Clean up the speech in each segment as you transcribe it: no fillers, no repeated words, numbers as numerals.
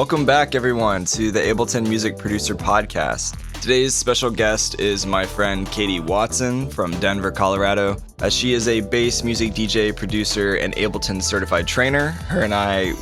Welcome back, everyone, to the Ableton Music Producer Podcast. Today's special guest is my friend Kaite Watson from Denver, Colorado. She is a bass music DJ, producer, and Ableton Certified Trainer. Her and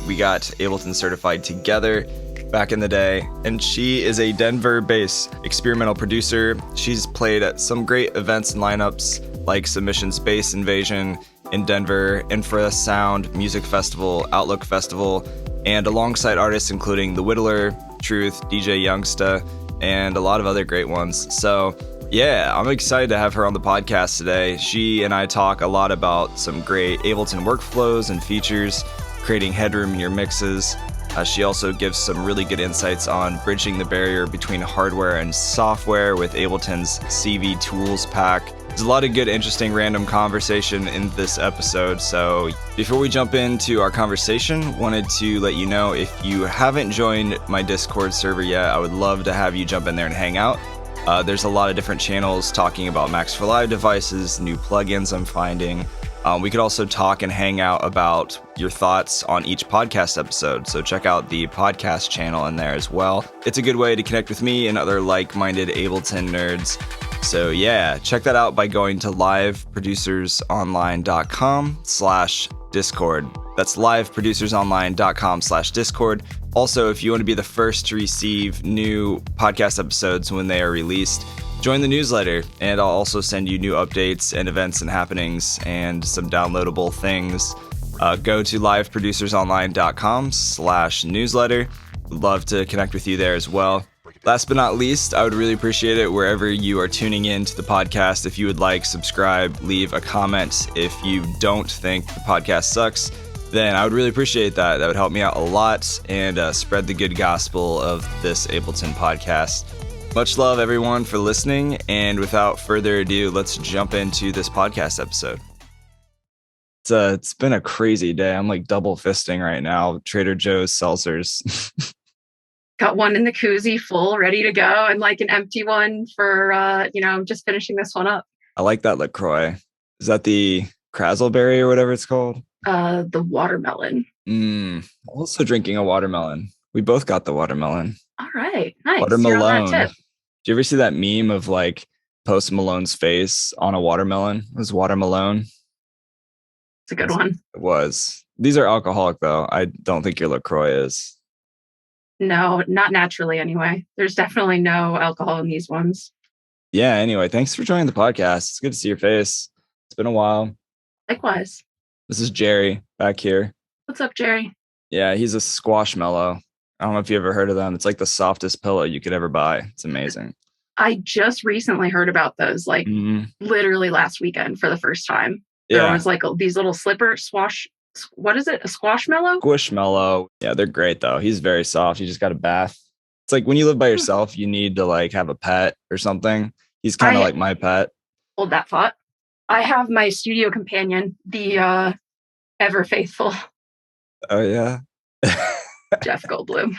we got Ableton Certified together back in the day, and she is a Denver-based experimental producer. She's played at some great events and lineups like Sub.mission Space Invasion in Denver, Infrasound Music Festival, Outlook Festival, and alongside artists including the Widdler, Truth, DJ Youngsta, and a lot of other great ones. So yeah, I'm excited to have her on the podcast today. She and I talk a lot about some great Ableton workflows and features, creating headroom in your mixes. She also gives some really good insights on bridging the barrier between hardware and software with Ableton's CV Tools pack. There's a lot of good, interesting, random conversation in this episode. So before we jump into our conversation, wanted to let you know if you haven't joined my Discord server yet, I would love to have you jump in there and hang out. There's a lot of different channels talking about Max for Live devices, new plugins I'm finding. We could also talk and hang out about your thoughts on each podcast episode. So check out the podcast channel in there as well. It's a good way to connect with me and other like-minded Ableton nerds. So yeah, check that out by going to liveproducersonline.com/Discord. That's liveproducersonline.com/Discord. Also, if you want to be the first to receive new podcast episodes when they are released, join the newsletter, and I'll also send you new updates and events and happenings and some downloadable things. Go to liveproducersonline.com/newsletter. Would love to connect with you there as well. Last but not least, I would really appreciate it wherever you are tuning in to the podcast. If you would like, subscribe, leave a comment. If you don't think the podcast sucks, then I would really appreciate that. That would help me out a lot and spread the good gospel of this Ableton podcast. Much love, everyone, for listening. And without further ado, let's jump into this podcast episode. It's been a crazy day. I'm like double fisting right now. Trader Joe's seltzers. Got one in the koozie full, ready to go, and like an empty one for, just finishing this one up. I like that LaCroix. Is that the Crazzleberry or whatever it's called? The watermelon. Also drinking a watermelon. We both got the watermelon. All right. Nice. Watermelon. Did you ever see that meme of like Post Malone's face on a watermelon? It was watermelon. It's a good one. It was. These are alcoholic though. I don't think your LaCroix is. No, not naturally anyway. There's definitely no alcohol in these ones. Yeah, anyway, thanks for joining the podcast. It's good to see your face. It's been a while. Likewise. This is Jerry back here. What's up, Jerry? Yeah, he's a squashmallow. I don't know if you ever heard of them. It's like the softest pillow you could ever buy. It's amazing. I just recently heard about those, literally last weekend for the first time. Yeah. There was like these little what is it? A squashmallow? Squishmallow. Yeah, they're great though. He's very soft. He just got a bath. It's like when you live by yourself, you need to like have a pet or something. He's kind of like my pet. Hold that thought. I have my studio companion, the ever faithful. Oh yeah. Jeff Goldblum.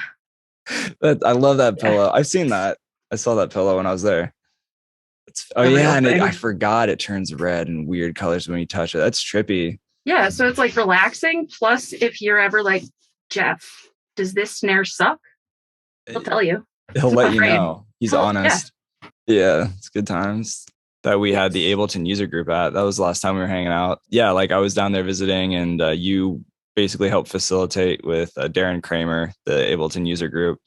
I love that pillow. I've seen that. I saw that pillow when I was there. I forgot it turns red and weird colors when you touch it. That's trippy. Yeah, so it's like relaxing. Plus, if you're ever like, Jeff, does this snare suck? He'll tell you. He'll let you know. He's honest. Yeah, it's good times that we had the Ableton user group at. That was the last time we were hanging out. Yeah, like I was down there visiting, and you basically helped facilitate with Darren Kramer, the Ableton user group,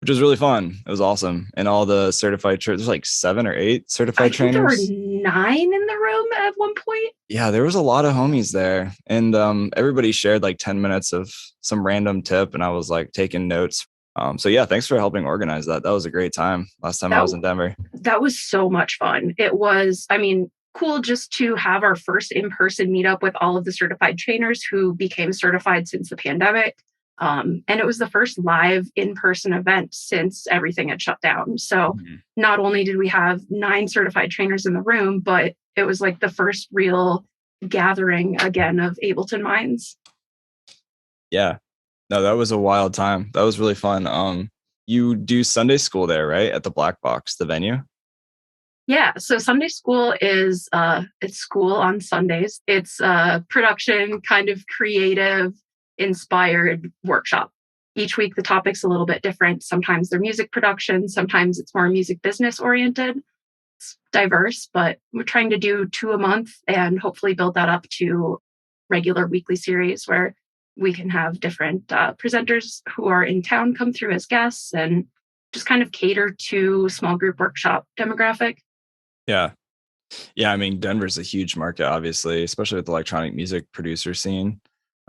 which was really fun. It was awesome. And all the certified trainers, there's like 7 or 8 certified trainers. There were 9 in the room at one point. Yeah, there was a lot of homies there. And everybody shared like 10 minutes of some random tip. And I was like taking notes. So yeah, thanks for helping organize that. That was a great time last time I was in Denver. That was so much fun. It was, cool just to have our first in-person meetup with all of the certified trainers who became certified since the pandemic. And it was the first live in-person event since everything had shut down. So not only did we have 9 certified trainers in the room, but it was like the first real gathering again of Ableton minds. Yeah, no, that was a wild time. That was really fun. You do Sunday school there, right? At the Black Box, the venue? Yeah, so Sunday school is it's school on Sundays. It's a production kind of creative inspired workshop. Each week, the topic's a little bit different. Sometimes they're music production. Sometimes it's more music business oriented. It's diverse, but we're trying to do 2 a month and hopefully build that up to regular weekly series where we can have different presenters who are in town come through as guests and just kind of cater to small group workshop demographic. Yeah. Yeah, I mean, Denver's a huge market, obviously, especially with the electronic music producer scene.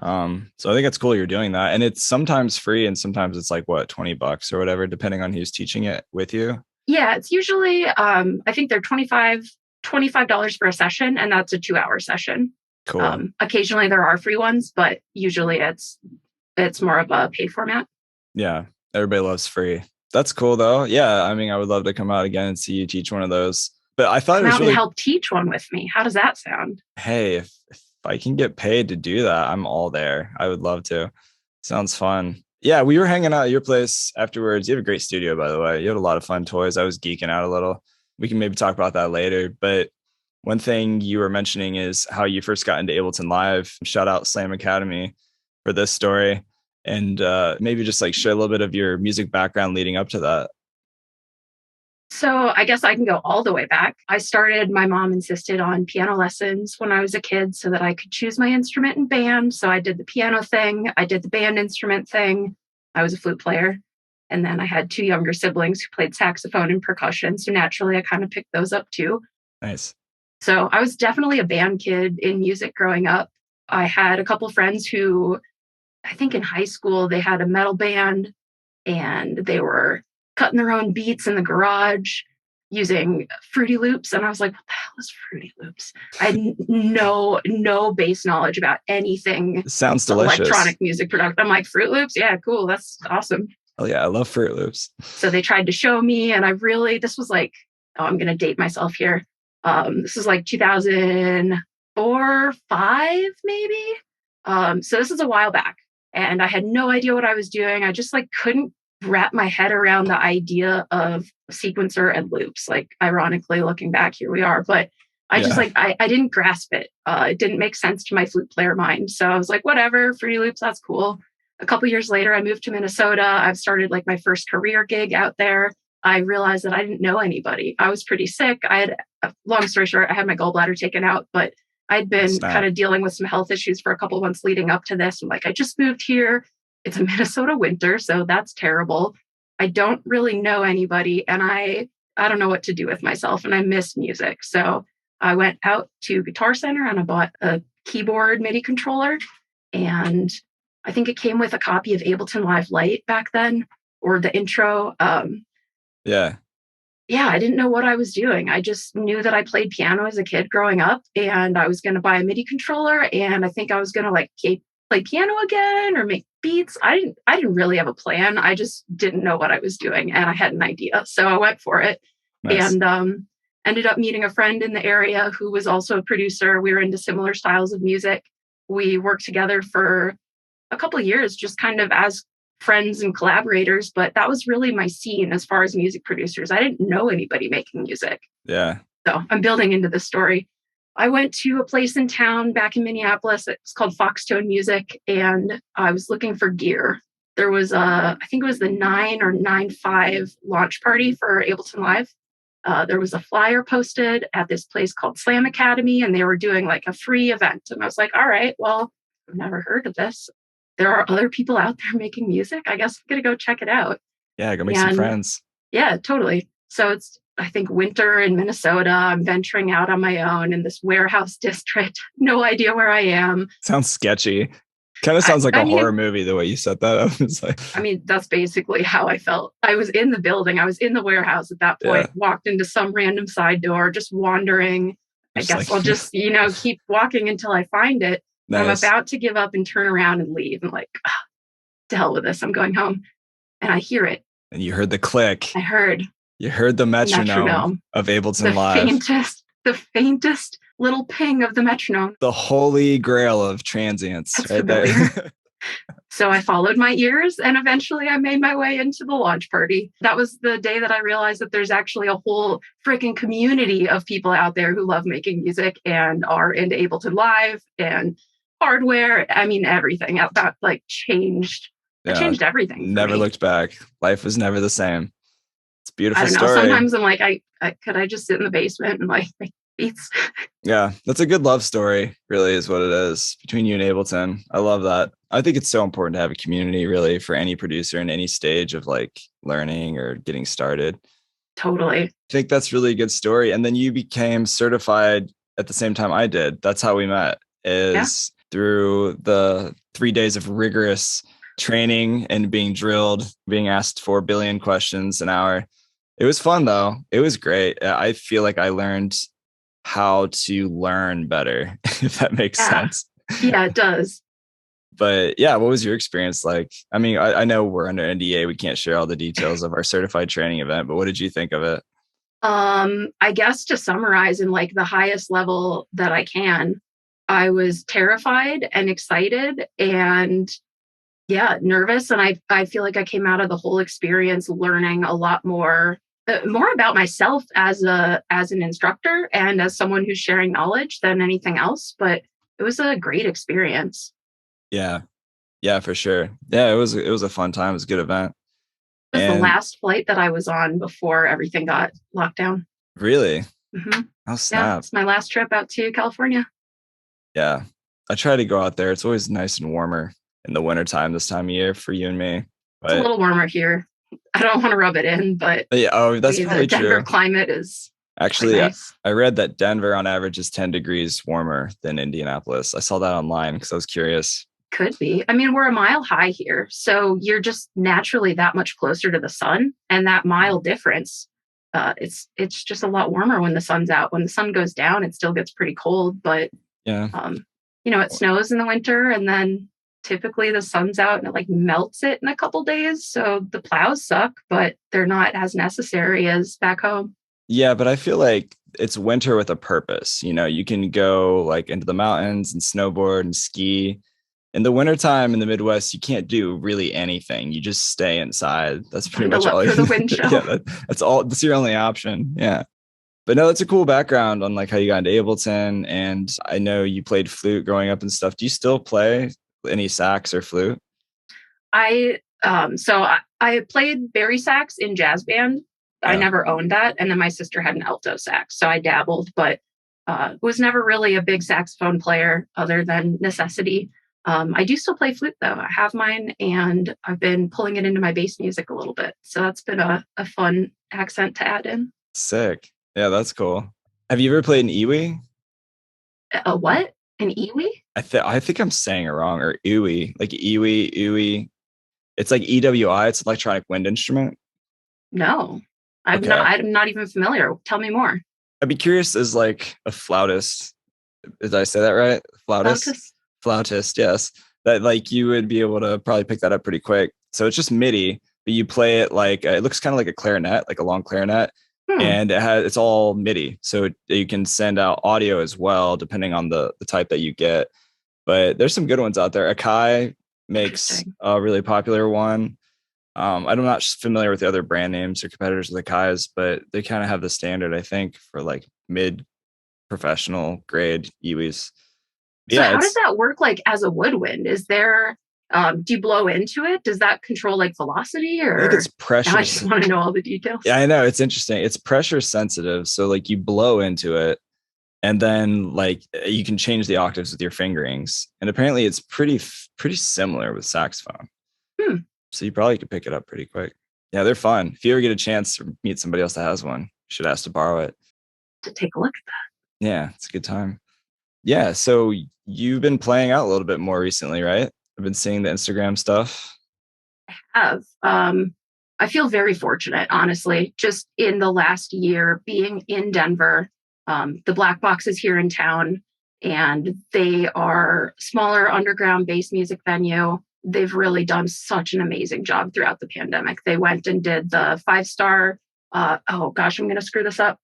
So I think it's cool you're doing that. And it's sometimes free and sometimes it's like, what, $20 or whatever, depending on who's teaching it with you. Yeah, it's usually, I think they're $25 for a session, and that's a 2-hour session. Cool. Occasionally there are free ones, but usually it's more of a pay format. Yeah, everybody loves free. That's cool, though. Yeah, I mean, I would love to come out again and see you teach one of those. But I thought Come it was out really... and help teach one with me. How does that sound? Hey, if I can get paid to do that, I'm all there. I would love to. Sounds fun. Yeah, we were hanging out at your place afterwards. You have a great studio, by the way. You had a lot of fun toys. I was geeking out a little. We can maybe talk about that later. But one thing you were mentioning is how you first got into Ableton Live. Shout out Slam Academy for this story. And maybe just like share a little bit of your music background leading up to that. So I guess I can go all the way back. My mom insisted on piano lessons when I was a kid so that I could choose my instrument in band. So I did the piano thing. I did the band instrument thing. I was a flute player. And then I had 2 younger siblings who played saxophone and percussion. So naturally, I kind of picked those up too. Nice. So I was definitely a band kid in music growing up. I had a couple friends who, I think in high school, they had a metal band and they were cutting their own beats in the garage using Fruity Loops. And I was like, what the hell is Fruity Loops? I had no base knowledge about anything. It sounds delicious. Electronic music production. I'm like, Fruit Loops? Yeah, cool. That's awesome. Oh yeah, I love Fruit Loops. So they tried to show me, and this was like, I'm going to date myself here. This is like 2004, 5, maybe. So this is a while back, and I had no idea what I was doing. I just like couldn't wrap my head around the idea of sequencer and loops. Like, ironically, looking back, here we are. But I just I didn't grasp it. It didn't make sense to my flute player mind. So I was like, whatever, Fruity Loops, that's cool. A couple years later, I moved to Minnesota. I've started like my first career gig out there. I realized that I didn't know anybody. I was pretty sick. Long story short, I had my gallbladder taken out, but I'd been kind of dealing with some health issues for a couple of months leading up to this. I'm like, I just moved here. It's a Minnesota winter, so that's terrible. I don't really know anybody, and I don't know what to do with myself, and I miss music. So I went out to Guitar Center and I bought a keyboard MIDI controller, and I think it came with a copy of Ableton Live Lite back then, or the intro. Yeah, I didn't know what I was doing. I just knew that I played piano as a kid growing up, and I was going to buy a MIDI controller, and I think I was going to like play piano again or make beats. I didn't really have a plan. I just didn't know what I was doing, and I had an idea, so I went for it. Nice. And ended up meeting a friend in the area who was also a producer. We were into similar styles of music. We worked together for a couple of years, just kind of as friends and collaborators, but that was really my scene as far as music producers. I didn't know anybody making music. Yeah. So I'm building into this story. I went to a place in town back in Minneapolis. It's called Foxtone Music, and I was looking for gear. There was I think it was the 9 or 9.5 launch party for Ableton Live. There was a flyer posted at this place called Slam Academy, and they were doing like a free event. And I was like, all right, well, I've never heard of this. There are other people out there making music. I guess I'm going to go check it out. Yeah, go make some friends. Yeah, totally. So it's, I think, winter in Minnesota. I'm venturing out on my own in this warehouse district. No idea where I am. Sounds sketchy. Kind of sounds like a horror movie, the way you set that up. It's like... I mean, that's basically how I felt. I was in the building. I was in the warehouse at that point, walked into some random side door, just wandering. I guess I'll just, keep walking until I find it. Nice. I'm about to give up and turn around and leave. I'm like, to hell with this. I'm going home. And I hear it. And you heard the click. You heard the metronome of Ableton Live. The faintest little ping of the metronome. The holy grail of transients. That's right there. So I followed my ears, and eventually I made my way into the launch party. That was the day that I realized that there's actually a whole freaking community of people out there who love making music and are into Ableton Live and hardware. I mean, everything. That like changed It Yeah. changed everything for Never me. looked back. Life was never the same. It's a beautiful I don't know. story. Sometimes I'm like, could I just sit in the basement and like make beats? Yeah, that's a good love story, really, is what it is between you and Ableton. I love that. I think it's so important to have a community, really, for any producer in any stage of like learning or getting started. Totally. I think that's really a good story. And then you became certified at the same time I did. That's how we met, is through the 3 days of rigorous training and being drilled, being asked 4 billion questions an hour. It was fun, though. It was great. I feel like I learned how to learn better, if that makes sense. Yeah, it does. But yeah, what was your experience like? I mean, I know we're under NDA. We can't share all the details of our certified training event, but what did you think of it? I guess to summarize in like the highest level that I can, I was terrified and excited and nervous. And I feel like I came out of the whole experience learning a lot more about myself as an instructor and as someone who's sharing knowledge than anything else. But it was a great experience. Yeah. Yeah, for sure. Yeah, it was a fun time. It was a good event. It was the And last flight that I was on before everything got locked down. really? Mm-hmm. Oh, Yeah, snap. it's my last trip out to California. Yeah. I try to go out there. It's always nice and warmer in the wintertime this time of year for you and me. It's a But little warmer here. I don't want to rub it in, but yeah, oh, that's probably the Denver true. climate is Actually, nice. I read that Denver on average is 10 degrees warmer than Indianapolis. I saw that online because I was curious. Could be. I mean, we're a mile high here, so you're just naturally that much closer to the sun, and that mile difference, it's just a lot warmer when the sun's out. When the sun goes down, it still gets pretty cold, but Yeah. it snows in the winter, and then typically the sun's out and it like melts it in a couple days. So the plows suck, but they're not as necessary as back home. Yeah, but I feel like it's winter with a purpose. You know, you can go like into the mountains and snowboard and ski. In the wintertime in the Midwest, you can't do really anything. You just stay inside. That's pretty much all For you the wind chill. Yeah, that's all. That's your only option. Yeah. But no, that's a cool background on like how you got into Ableton. And I know you played flute growing up and stuff. Do you still play any sax or flute? I played bari sax in jazz band. I Yeah. never owned that, and then my sister had an alto sax, so I dabbled, but was never really a big saxophone player other than necessity. I do still play flute though. I have mine, and I've been pulling it into my bass music a little bit, so that's been a fun accent to add in. Sick. Yeah, that's cool. Have you ever played an iwi? A what? An iwi? I think I'm saying it wrong, or iwi, like iwi. It's like EWI. It's an electronic wind instrument. No, Okay. I'm not even familiar. Tell me more. I'd be curious as like a flautist. Did I say that right? Flautist? Flautist, yes. That like you would be able to probably pick that up pretty quick. So it's just MIDI, but you play it like it looks kind of like a clarinet, like a long clarinet, and it's all MIDI. So you can send out audio as well, depending on the type that you get. But there's some good ones out there. Akai makes a really popular one. I'm not familiar with the other brand names or competitors of the Kais, but they kind of have the standard, I think, for like mid professional grade Iwis. So how does that work like as a woodwind? Is there do you blow into it? Does that control like velocity or I think it's pressure? I just want to know all the details. Yeah, I know. It's interesting. It's pressure sensitive. So like you blow into it and then like you can change the octaves with your fingerings. And apparently it's pretty similar with saxophone. So you probably could pick it up pretty quick. Yeah, they're fun. If you ever get a chance to meet somebody else that has one, you should ask to borrow it. To take a look at that. Yeah, it's a good time. Yeah, so you've been playing out a little bit more recently, right? I've been seeing the Instagram stuff. I have. I feel very fortunate, honestly, just in the last year being in Denver. The Black Box is here in town, and they are smaller underground bass music venue. They've really done such an amazing job throughout the pandemic. They went and did the 5-star. Oh gosh, I'm going to screw this up.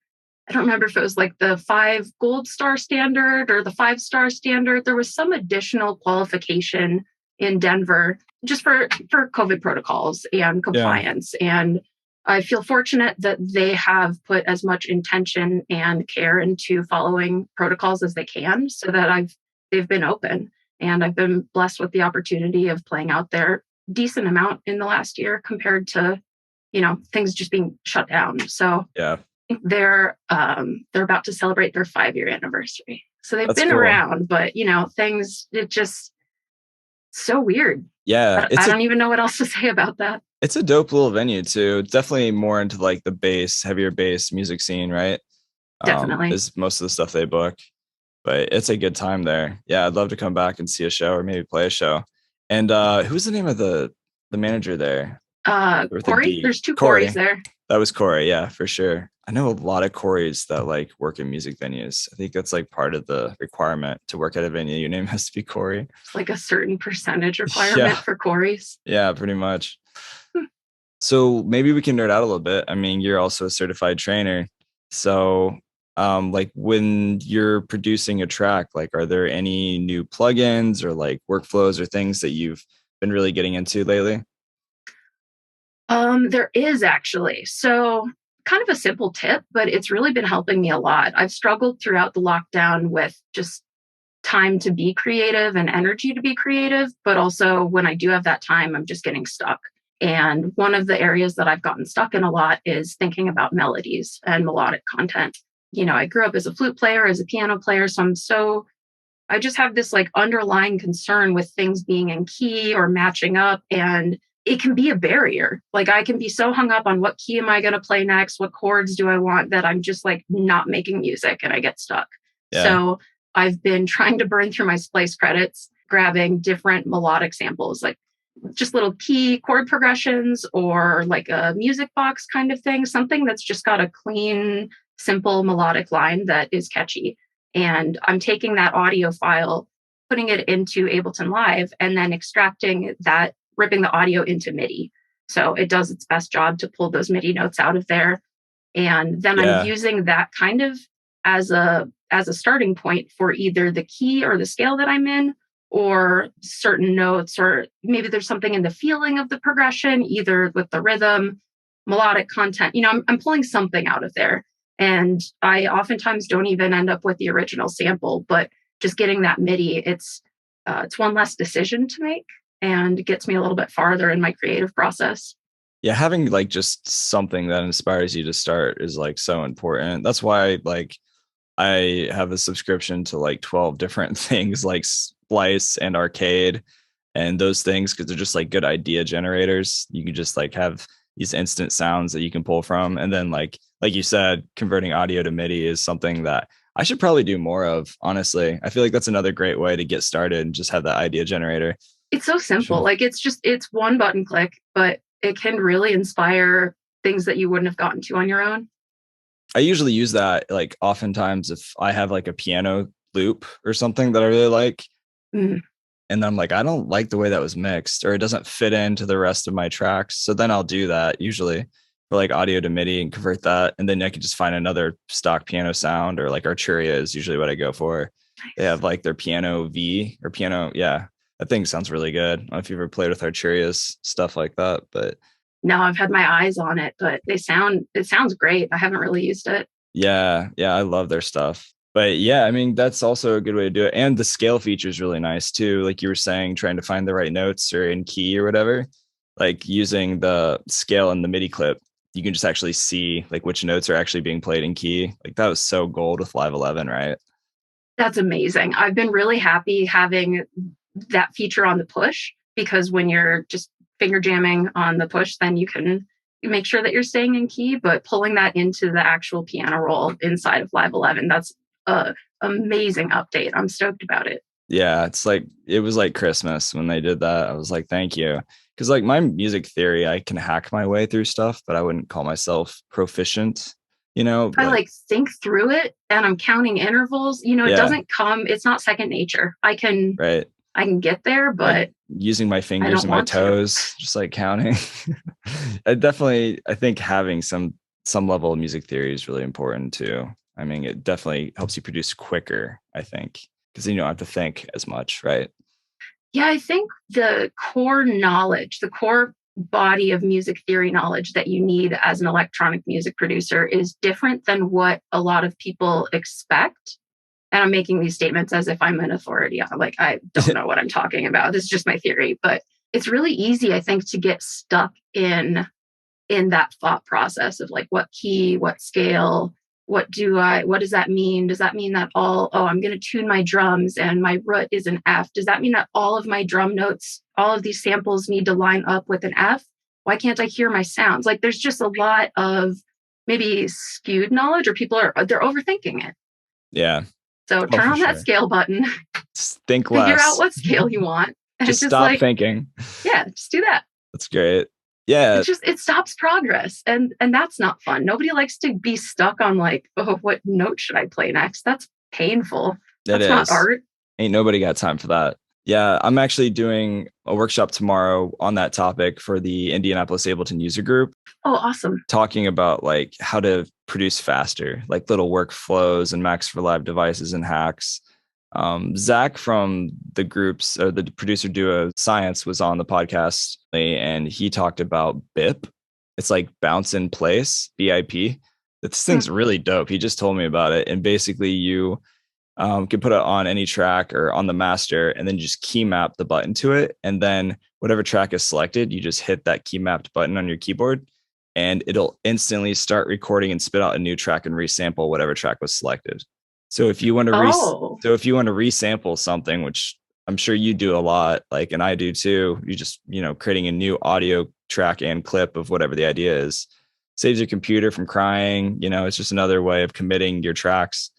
I don't remember if it was like the 5 gold star standard or the 5-star standard. There was some additional qualification in Denver just for COVID protocols and compliance. Yeah. And I feel fortunate that they have put as much intention and care into following protocols as they can so that they've been open. And I've been blessed with the opportunity of playing out there decent amount in the last year compared to, things just being shut down. So Yeah, they're about to celebrate their 5-year anniversary. So they've that's been cool. around, but things, it just so weird. Yeah, I don't even know what else to say about that. it's a dope little venue too. It's definitely more into like the heavier bass music scene, right? Definitely. Is most of the stuff they book, but it's a good time there. Yeah, I'd love to come back and see a show or maybe play a show. And who's the name of the manager there? With a Corey, D. there's two Corys Corey. there. That was Corey, yeah, for sure. I know a lot of Corys that like work in music venues. I think that's like part of the requirement to work at a venue. Your name has to be Corey. It's like a certain percentage Yeah, requirement for Corys. yeah, pretty much. So maybe we can nerd out a little bit. I mean, you're also a certified trainer. So like when you're producing a track, like are there any new plugins or like workflows or things that you've been really getting into lately? There is actually. So kind of a simple tip, but it's really been helping me a lot. I've struggled throughout the lockdown with just time to be creative and energy to be creative, but also when I do have that time, I'm just getting stuck. And one of the areas that I've gotten stuck in a lot is thinking about melodies and melodic content. I grew up as a flute player, as a piano player, I just have this like underlying concern with things being in key or matching up, and it can be a barrier. Like I can be so hung up on what key am I going to play next? What chords do I want, that I'm just like not making music and I get stuck. Yeah. So I've been trying to burn through my Splice credits, grabbing different melodic samples, like just little key chord progressions or like a music box kind of thing, something that's just got a clean, simple melodic line that is catchy. And I'm taking that audio file, putting it into Ableton Live, and then extracting that, ripping the audio into MIDI. So it does its best job to pull those MIDI notes out of there. And then I'm Yeah. using that kind of as a starting point for either the key or the scale that I'm in, or certain notes, or maybe there's something in the feeling of the progression, either with the rhythm, melodic content. I'm pulling something out of there. And I oftentimes don't even end up with the original sample, but just getting that MIDI, it's one less decision to make and gets me a little bit farther in my creative process. Yeah, having like just something that inspires you to start is like so important. That's why like I have a subscription to like 12 different things like Splice and Arcade and those things, because they're just like good idea generators. You can just like have these instant sounds that you can pull from. And then like you said, converting audio to MIDI is something that I should probably do more of, honestly. I feel like that's another great way to get started and just have that idea generator. It's so Sure. simple. Like it's one button click, but it can really inspire things that you wouldn't have gotten to on your own. I usually use that like oftentimes if I have like a piano loop or something that I really like. Mm, And I'm like, I don't like the way that was mixed, or it doesn't fit into the rest of my tracks. So then I'll do that usually for like audio to MIDI and convert that. And then I can just find another stock piano sound, or like Arturia is usually what I go for. They nice. have like their piano V or piano. Yeah. That thing sounds really good. I don't know if you've ever played with Arturia's stuff like that, but No, I've had my eyes on it, but it sounds great. I haven't really used it. yeah, yeah, I love their stuff. But yeah, I mean, that's also a good way to do it. And the scale feature is really nice too. Like you were saying, trying to find the right notes or in key or whatever, like using the scale and the MIDI clip, you can just actually see like which notes are actually being played in key. Like that was so gold with Live 11, right? That's amazing. I've been really happy having that feature on the push, because when you're just finger jamming on the push, then you can make sure that you're staying in key, but pulling that into the actual piano roll inside of Live 11, that's a amazing update. I'm stoked about it. Yeah, it's like it was like Christmas when they did that. I was like, thank you. Because like my music theory, I can hack my way through stuff, but I wouldn't call myself proficient, I like like think through it and I'm counting intervals, it yeah, doesn't come, it's not second nature. right. I can get there, Like but using my I fingers don't and my want to. toes, just like counting. I think having some level of music theory is really important too. I mean, it definitely helps you produce quicker, I think, because you don't have to think as much, right? Yeah, I think the core knowledge, the core body of music theory knowledge that you need as an electronic music producer is different than what a lot of people expect. And I'm making these statements as if I'm an authority. Like, I don't know what I'm talking about. This is just my theory. But it's really easy, I think, to get stuck in that thought process of like, what key, what scale, what does that mean? Does that mean that I'm going to tune my drums and my root is an F? Does that mean that all of my drum notes, all of these samples need to line up with an F? Why can't I hear my sounds? Like, there's just a lot of maybe skewed knowledge, or they're overthinking it. Yeah. So turn on that scale button, just think figure less. out what scale you want. And just stop thinking. Yeah, just do that. That's great. Yeah. It stops progress. And that's not fun. Nobody likes to be stuck on like, oh, what note should I play next? That's painful. That's not art. Ain't nobody got time for that. Yeah, I'm actually doing a workshop tomorrow on that topic for the Indianapolis Ableton user group. Oh, awesome. Talking about like how to produce faster, like little workflows and Max for Live devices and hacks. Zach from the groups or the producer duo Science was on the podcast and he talked about BIP. It's like bounce in place, BIP. This thing's really dope. He just told me about it. And basically you can put it on any track or on the master and then just key map the button to it. And then whatever track is selected, you just hit that key mapped button on your keyboard and it'll instantly start recording and spit out a new track and resample whatever track was selected. So if you want to resample something, which I'm sure you do a lot, like, and I do too, you just, creating a new audio track and clip of whatever the idea is, saves your computer from crying. It's just another way of committing your tracks.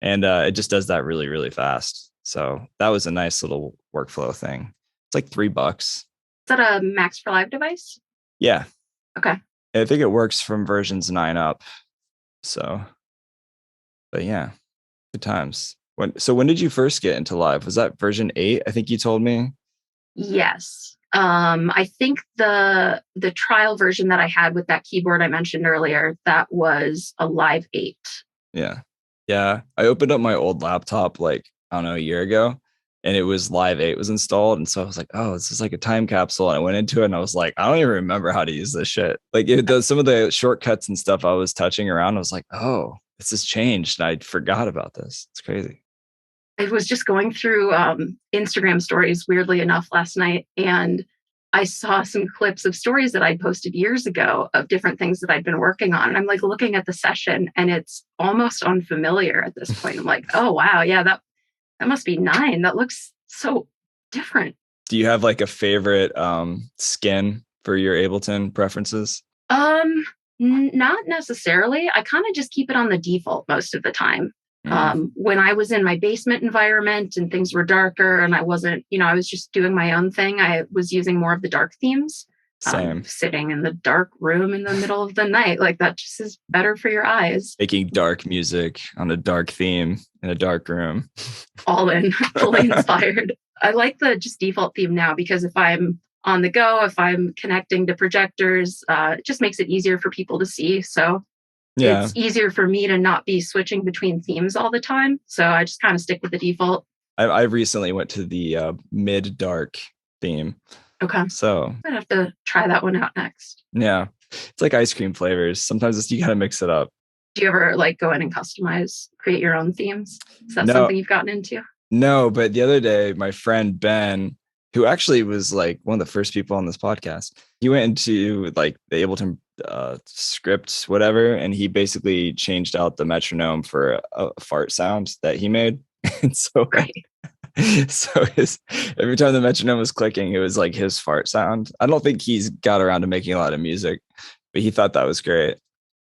And it just does that really, really fast. So that was a nice little workflow thing. It's like $3. Is that a Max for Live device? Yeah. Okay. I think it works from versions 9 up. So, but yeah, good times. When did you first get into live? Was that version 8? I think you told me. Yes. I think the trial version that I had with that keyboard I mentioned earlier, that was a Live 8. Yeah. Yeah. I opened up my old laptop like, I don't know, a year ago and it was Live 8 was installed. And so I was like, oh, this is like a time capsule. And I went into it and I was like, I don't even remember how to use this shit. Like it does some of the shortcuts and stuff I was touching around. I was like, oh, this has changed. And I forgot about this. It's crazy. I was just going through Instagram stories, weirdly enough, last night. And I saw some clips of stories that I'd posted years ago of different things that I'd been working on. And I'm like looking at the session and it's almost unfamiliar at this point. I'm like, oh, wow. Yeah, that must be 9. That looks so different. Do you have like a favorite skin for your Ableton preferences? Not necessarily. I kind of just keep it on the default most of the time. When I was in my basement environment and things were darker and I wasn't, I was just doing my own thing, I was using more of the dark themes. Same. Sitting in the dark room in the middle of the night. Like that just is better for your eyes. Making dark music on a dark theme in a dark room. All in, fully inspired. I like the just default theme now because if I'm on the go, if I'm connecting to projectors, it just makes it easier for people to see. So yeah, it's easier for me to not be switching between themes all the time. So I just kind of stick with the default. I recently went to the mid-dark theme. Okay. So I'd have to try that one out next. Yeah. It's like ice cream flavors. Sometimes you got to mix it up. Do you ever like go in and create your own themes? Is that something you've gotten into? No, but the other day, my friend Ben, who actually was like one of the first people on this podcast, he went into like the Ableton script, whatever, and he basically changed out the metronome for a fart sound that he made. And so, so every time the metronome was clicking, it was like his fart sound. I don't think he's got around to making a lot of music, but he thought that was great.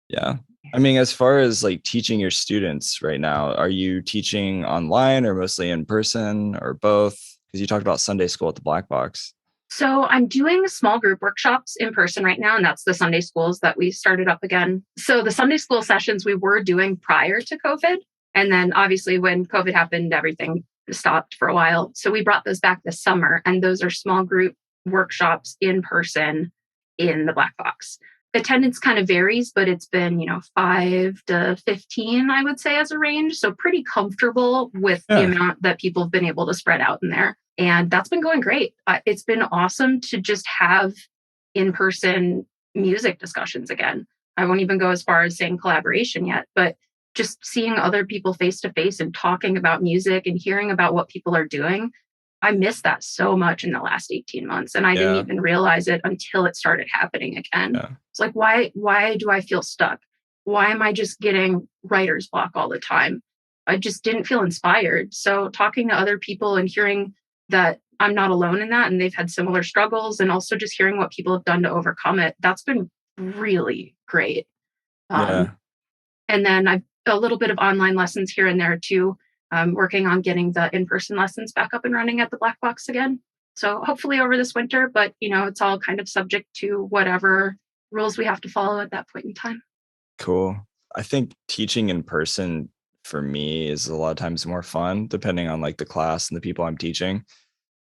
Yeah. I mean, as far as like teaching your students right now, are you teaching online or mostly in person or both? Because you talked about Sunday school at the Black Box. So I'm doing small group workshops in person right now, and that's the Sunday schools that we started up again. So the Sunday school sessions we were doing prior to COVID. And then obviously when COVID happened, everything stopped for a while. So we brought those back this summer, and those are small group workshops in person in the Black Box. Attendance kind of varies, but it's been, 5 to 15, I would say, as a range. So pretty comfortable with the amount that people have been able to spread out in there. And that's been going great. It's been awesome to just have in-person music discussions again. I won't even go as far as saying collaboration yet, but just seeing other people face to face and talking about music and hearing about what people are doing. I missed that so much in the last 18 months. And I didn't even realize it until it started happening again. Yeah. It's like, why do I feel stuck? Why am I just getting writer's block all the time? I just didn't feel inspired. So talking to other people and hearing that I'm not alone in that and they've had similar struggles, and also just hearing what people have done to overcome it, that's been really great. Yeah. And then I've a little bit of online lessons here and there too. Working on getting the in-person lessons back up and running at the Black Box again. So hopefully over this winter, but it's all kind of subject to whatever rules we have to follow at that point in time. Cool. I think teaching in person for me is a lot of times more fun, depending on like the class and the people I'm teaching,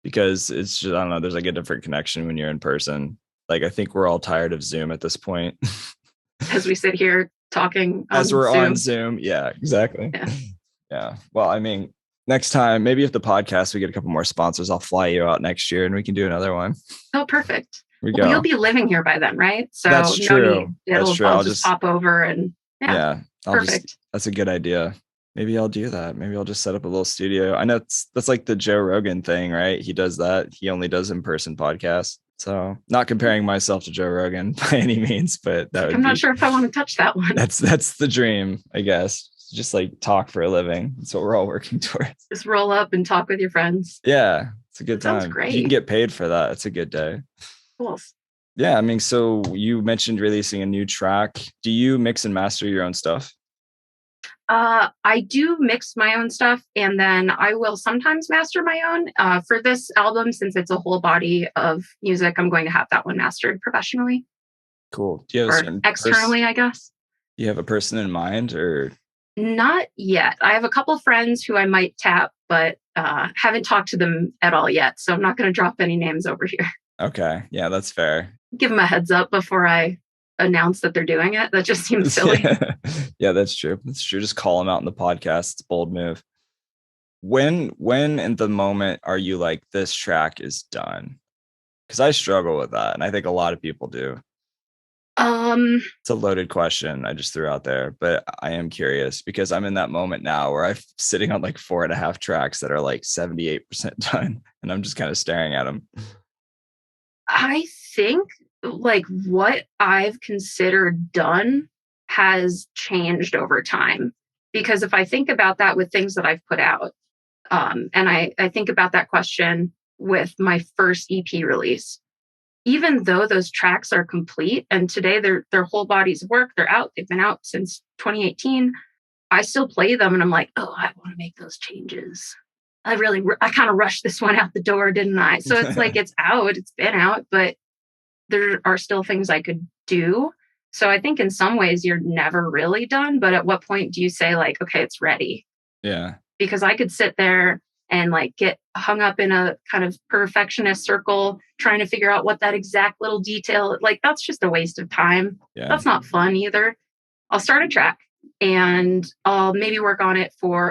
because it's just, I don't know, there's like a different connection when you're in person. Like, I think we're all tired of Zoom at this point. As we sit here talking as we're Zoom. on Zoom. Yeah, exactly. Yeah. Yeah. Well, I mean, next time, maybe if the podcast, we get a couple more sponsors, I'll fly you out next year and we can do another one. Oh, perfect. We go. You'll be living here by then, right? So that's true. That's true. I'll just pop over and perfect. That's a good idea. Maybe I'll do that. Maybe I'll just set up a little studio. I know that's like the Joe Rogan thing, right? He does that. He only does in-person podcasts. So not comparing myself to Joe Rogan by any means, but I'm not sure if I want to touch that one. That's the dream, I guess. Just like talk for a living. That's what we're all working towards. Just roll up and talk with your friends. Yeah, it's a good time. Sounds great. You can get paid for that. It's a good day. Cool. Yeah, I mean, so you mentioned releasing a new track. Do you mix and master your own stuff? I do mix my own stuff, and then I will sometimes master my own. For this album, since it's a whole body of music, I'm going to have that one mastered professionally. Cool. Do you have externally, I guess. Do you have a person in mind, or? Not yet. I have a couple friends who I might tap, but haven't talked to them at all yet. So I'm not going to drop any names over here. Okay. Yeah, that's fair. Give them a heads up before I announce that they're doing it. That just seems silly. Yeah, that's true. That's true. Just call them out in the podcast. It's a bold move. When in the moment are you like, this track is done? Because I struggle with that. And I think a lot of people do. It's a loaded question I just threw out there, but I am curious because I'm in that moment now where I'm sitting on like 4.5 tracks that are like 78% done, and I'm just kind of staring at them. I think like what I've considered done has changed over time, because if I think about that with things that I've put out, and I think about that question with my first EP release, even though those tracks are complete and today they're whole bodies of work, they're out, they've been out since 2018, I still play them and I'm like, oh, I want to make those changes. I kind of rushed this one out the door, didn't I? So it's like, it's out, it's been out, but there are still things I could do. So I think in some ways you're never really done, but at what point do you say like, okay, it's ready? Yeah. Because I could sit there and like get hung up in a kind of perfectionist circle trying to figure out what that exact little detail, like that's just a waste of time. Yeah. That's not fun either. I'll start a track and I'll maybe work on it for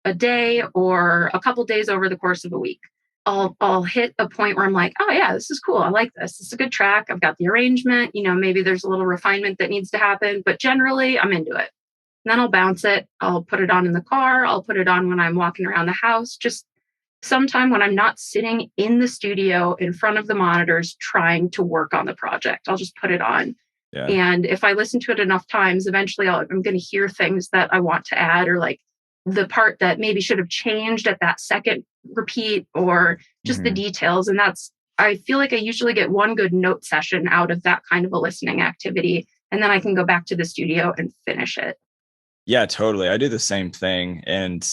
a day or a couple days over the course of a week. I'll hit a point where I'm like, oh yeah, this is cool. I like this. It's a good track. I've got the arrangement, maybe there's a little refinement that needs to happen, but generally I'm into it. And then I'll bounce it. I'll put it on in the car. I'll put it on when I'm walking around the house. Just sometime when I'm not sitting in the studio in front of the monitors trying to work on the project, I'll just put it on. Yeah. And if I listen to it enough times, eventually I'm going to hear things that I want to add, or like the part that maybe should have changed at that second repeat, or just the details. And I feel like I usually get one good note session out of that kind of a listening activity. And then I can go back to the studio and finish it. Yeah, totally. I do the same thing. And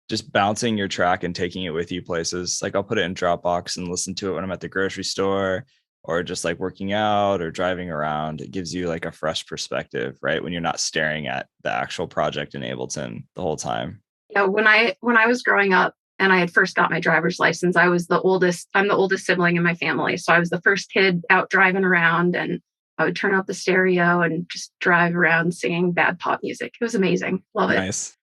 just bouncing your track and taking it with you places. Like I'll put it in Dropbox and listen to it when I'm at the grocery store or just like working out or driving around. It gives you like a fresh perspective, right? When you're not staring at the actual project in Ableton the whole time. Yeah, when I was growing up and I had first got my driver's license, I'm the oldest sibling in my family. So I was the first kid out driving around, and I would turn up the stereo and just drive around singing bad pop music. It was amazing. Love it. Nice.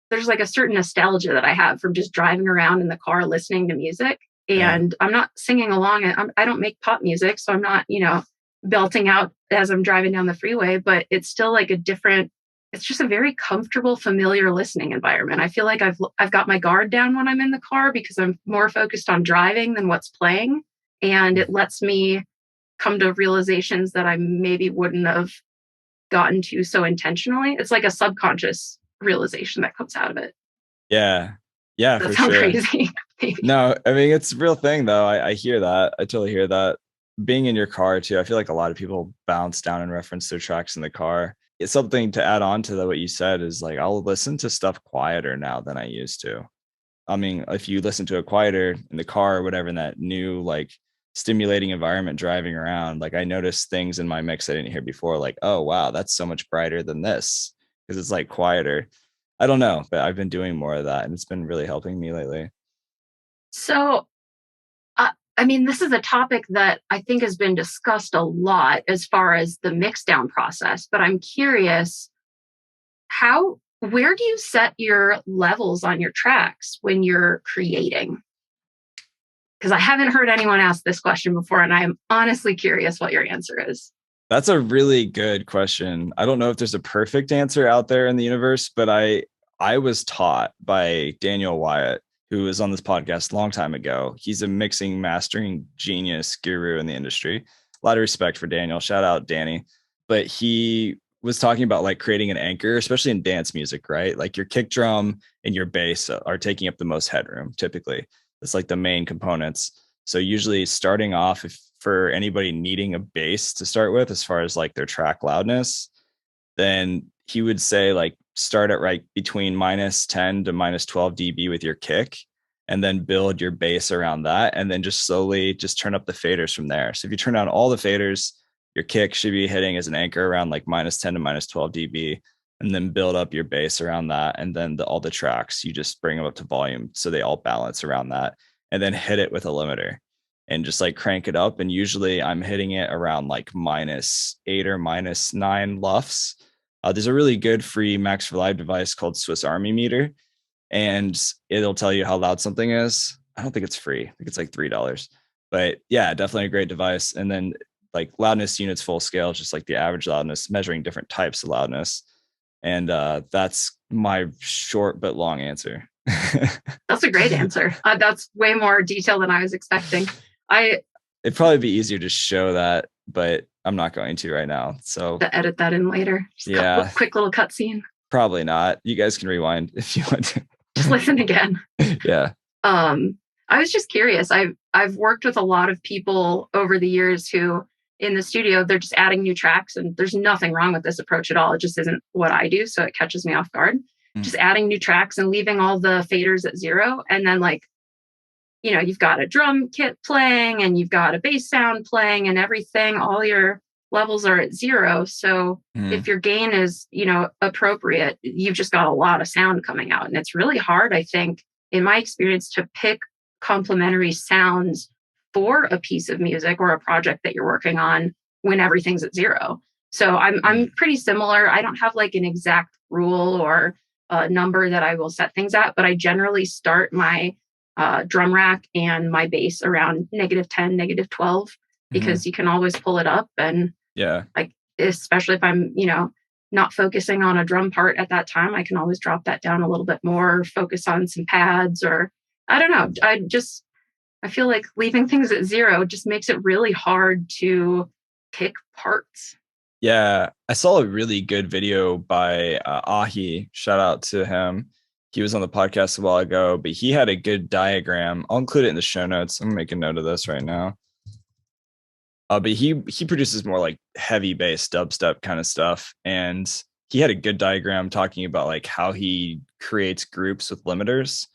There's like a certain nostalgia that I have from just driving around in the car listening to music. And I'm not singing along. I don't make pop music, so I'm not, belting out as I'm driving down the freeway, but it's still like a different it's just a very comfortable, familiar listening environment. I feel like I've got my guard down when I'm in the car because I'm more focused on driving than what's playing, and it lets me come to realizations that I maybe wouldn't have gotten to so intentionally. It's like a subconscious realization that comes out of it. Yeah. Yeah, Does that for sound sure. crazy? Maybe. No, I mean, it's a real thing though. I hear that. I totally hear that. Being in your car too, I feel like a lot of people bounce down and reference their tracks in the car. It's something to add on to what you said is like, I'll listen to stuff quieter now than I used to. I mean, if you listen to it quieter in the car or whatever, in that new like stimulating environment driving around, like I noticed things in my mix I didn't hear before, like, oh wow, that's so much brighter than this because it's like quieter. I don't know, but I've been doing more of that and it's been really helping me lately. So, I mean, this is a topic that I think has been discussed a lot as far as the mix down process, but I'm curious where do you set your levels on your tracks when you're creating? Because I haven't heard anyone ask this question before, and I am honestly curious what your answer is. That's a really good question. I don't know if there's a perfect answer out there in the universe, but I was taught by Daniel Wyatt, who was on this podcast a long time ago. He's a mixing, mastering genius guru in the industry. A lot of respect for Daniel. Shout out Danny. But he was talking about like creating an anchor, especially in dance music, right? Like your kick drum and your bass are taking up the most headroom typically. It's like the main components. So usually starting off, if for anybody needing a bass to start with, as far as like their track loudness, then he would say like start at right between minus 10 to minus 12 dB with your kick, and then build your bass around that. And then just slowly just turn up the faders from there. So if you turn on all the faders, your kick should be hitting as an anchor around like minus 10 to minus 12 dB, and then build up your bass around that. And then all the tracks, you just bring them up to volume so they all balance around that, and then hit it with a limiter and just like crank it up. And usually I'm hitting it around like -8 or -9 LUFS. There's a really good free Max for Live device called Swiss Army Meter, and it'll tell you how loud something is. I don't think it's free. I think it's like $3. But yeah, definitely a great device. And then like loudness units full scale, just like the average loudness, measuring different types of loudness. And that's my short but long answer. That's a great answer. That's way more detail than I was expecting. It'd probably be easier to show that, but I'm not going to right now. So to edit that in later. Just yeah, quick little cutscene. probably not. You guys can rewind if you want to. Just listen again. Yeah. I was just curious. I've worked with a lot of people over the years who in the studio, they're just adding new tracks, and there's nothing wrong with this approach at all. It just isn't what I do. So it catches me off guard. Just adding new tracks and leaving all the faders at 0. And then like, you've got a drum kit playing and you've got a bass sound playing and everything. All your levels are at 0. So if your gain is, appropriate, you've just got a lot of sound coming out. And it's really hard, I think, in my experience, to pick complementary sounds for a piece of music or a project that you're working on when everything's at 0. So I'm pretty similar. I don't have like an exact rule or a number that I will set things at, but I generally start my drum rack and my bass around -10, -12, because you can always pull it up. And yeah, like, especially if I'm, not focusing on a drum part at that time, I can always drop that down a little bit more, focus on some pads, or I don't know. I feel like leaving things at 0 just makes it really hard to pick parts. Yeah, I saw a really good video by Ahi. Shout out to him. He was on the podcast a while ago, but he had a good diagram. I'll include it in the show notes. I'm gonna make a note of this right now. But he produces more like heavy bass dubstep kind of stuff, and he had a good diagram talking about like how he creates groups with limiters.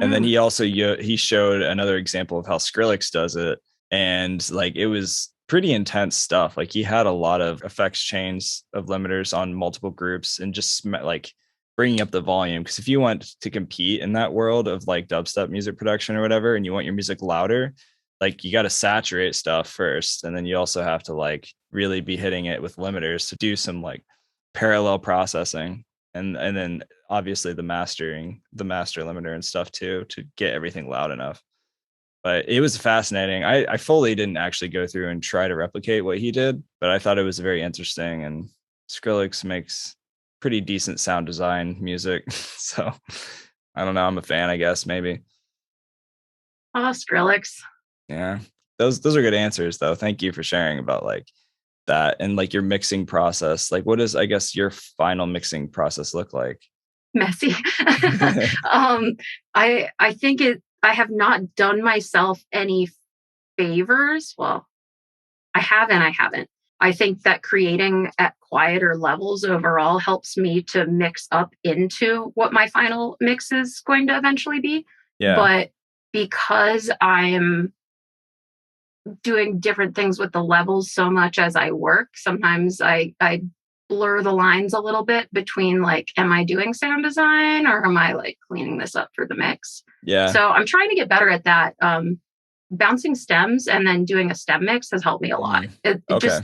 And then he also he showed another example of how Skrillex does it, and like it was pretty intense stuff. Like he had a lot of effects chains of limiters on multiple groups, and just like bringing up the volume. Because if you want to compete in that world of like dubstep music production or whatever, and you want your music louder, like you got to saturate stuff first, and then you also have to like really be hitting it with limiters to do some like parallel processing, and then obviously the master limiter and stuff too, to get everything loud enough. But it was fascinating. I fully didn't actually go through and try to replicate what he did, but I thought it was very interesting. And Skrillex makes pretty decent sound design music. So I don't know. I'm a fan, I guess, maybe. Oh, Skrillex. Yeah. Those are good answers though. Thank you for sharing about like that and like your mixing process. Like what does I guess your final mixing process look like? Messy. I think I have not done myself any favors. Well, I haven't. I think that creating at quieter levels overall helps me to mix up into what my final mix is going to eventually be. Yeah. But because I'm doing different things with the levels so much as I work, sometimes I blur the lines a little bit between like, am I doing sound design or am I like cleaning this up for the mix? Yeah. So I'm trying to get better at that. Bouncing stems and then doing a stem mix has helped me a lot. It Okay.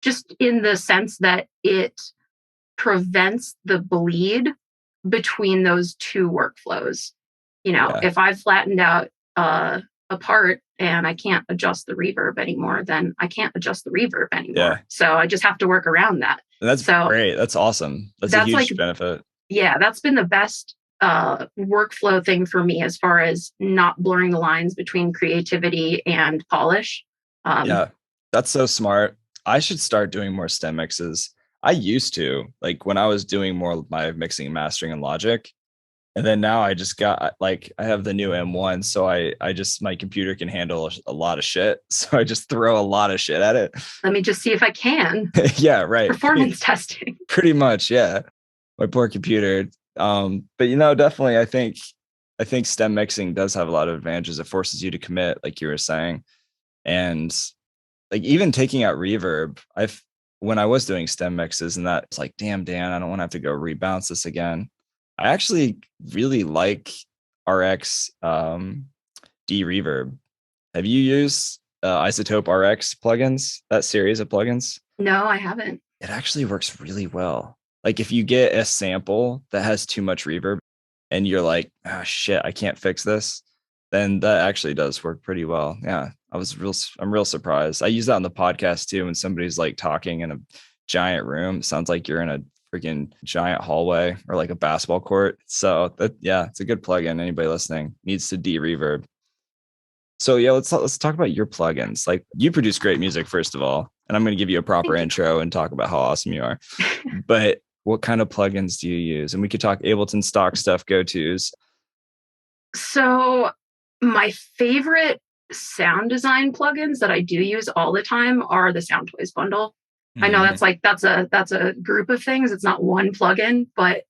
just in the sense that it prevents the bleed between those two workflows. You know, Yeah. if I've flattened out a part and I can't adjust the reverb anymore, then I can't adjust the reverb anymore. Yeah. So I just have to work around that. And that's great. That's awesome. That's a huge like, benefit. Yeah, that's been the best workflow thing for me as far as not blurring the lines between creativity and polish. Yeah, that's so smart. I should start doing more stem mixes. I used to, like when I was doing more of my mixing and mastering in Logic. And then now I just got like I have the new M1, so I just my computer can handle a lot of shit. So I just throw a lot of shit at it. Let me just see if I can. Yeah, right. Performance testing. Pretty much, yeah. My poor computer. But you know, definitely I think stem mixing does have a lot of advantages. It forces you to commit, like you were saying. And like even taking out reverb, when I was doing stem mixes and that, it's like, damn, Dan, I don't want to have to go rebounce this again. I actually really like RX D reverb. Have you used Isotope RX plugins, that series of plugins? No, I haven't. It actually works really well. Like if you get a sample that has too much reverb and you're like, ah, shit, I can't fix this, then that actually does work pretty well. Yeah, I'm real surprised. I use that on the podcast too. When somebody's like talking in a giant room, it sounds like you're in a freaking giant hallway or like a basketball court. So that, yeah, it's a good plugin. Anybody listening needs to de-reverb. So yeah, let's talk about your plugins. Like you produce great music, first of all, and I'm going to give you a proper intro and talk about how awesome you are. But what kind of plugins do you use? And we could talk Ableton stock stuff, go-tos. So my favorite sound design plugins that I do use all the time are the Sound Toys bundle. I know that's a group of things. It's not one plugin, but